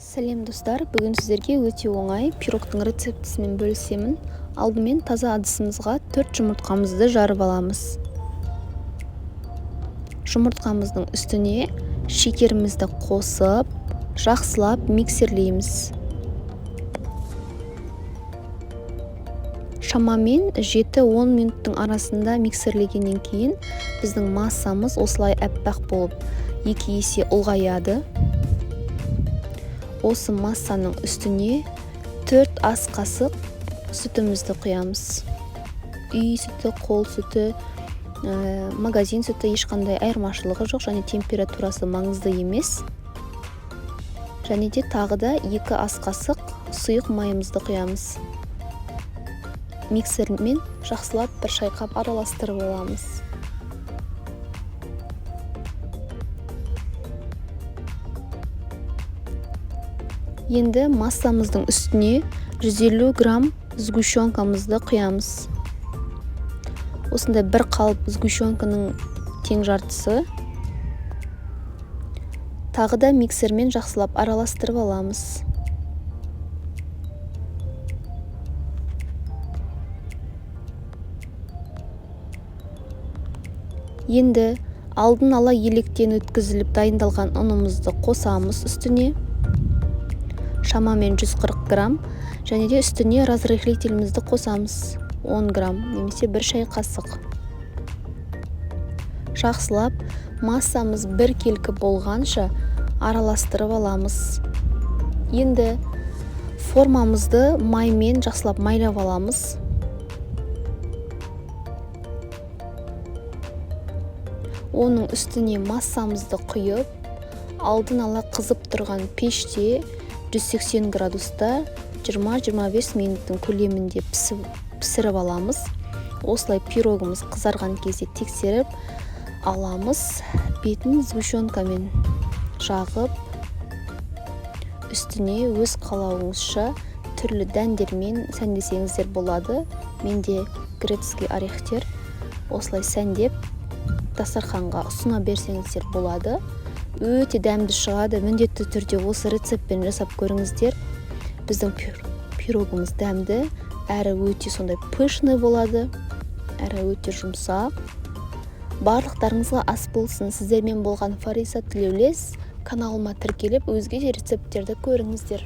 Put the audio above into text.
Сәлем достар, бүгін сіздерге өте оңай пирогтың рецептісімен бөлісемін. Алдымен таза ыдысымызға 4 жұмыртқамызды жарып аламыз. Жұмыртқамыздың үстіне шекерімізді қосып, жақсылап миксерлейміз. Шамамен 7-10 минуттың арасында миксерлегеннен кейін біздің массамыз осылай әппақ болып 2 есе ұлғаяды. Осы массаның үстіне 4 ас қасық сүтімізді құямыз. Үй сүті, қол сүті, магазин сүті ешқандай айырмашылығы жоқ, және температурасы маңызды емес. Және де тағы да 2 ас қасық сұйық майымызды құямыз. Миксермен жақсылап бір шайқап араластырып аламыз. Енді массамыздың үстіне 150 грамм сгущенкамызды құямыз. Осындай бір қалып сгущенканың тең жартысы. Тағы да миксермен жақсылап араластырып аламыз. Енді алдын ала електен өткізіліп дайындалған ұнымызды қосамыз үстіне. Шамамен 140 грамм, және де үстіне разрыхлителімізді қосамыз 10 грамм, немесе 1 шай қасық. Жақсылап массамыз бір келкі болғанша араластырып аламыз. Енді формамызды маймен жақсылап майлап аламыз. Оның үстіне массамызды құйып, алдын ала қызып тұрған пеште 180 градуста 20-25 минуттың көлемінде пісіріп аламыз. Осылай пирогымыз қызарған кезде тексеріп аламыз. Бетін сгущенкамен жағып, үстіне өз қалауыңызша түрлі дәндермен сәндесеңіздер болады. Менде грецкий орехтер, осылай сәндеп дастарханға ұсына берсеңіздер болады. Өте дәмді шығады. Міндетті түрде осы рецептпен жасап көріңіздер. Біздің пирогымыз дәмді, әрі өте сондай пышный болады, әрі өте жұмсақ. Барлықтарыңызға ас болсын. Сіздермен болған Фариса Тілеулес. Каналыма тіркеліп, өзге де рецепттерді көріңіздер.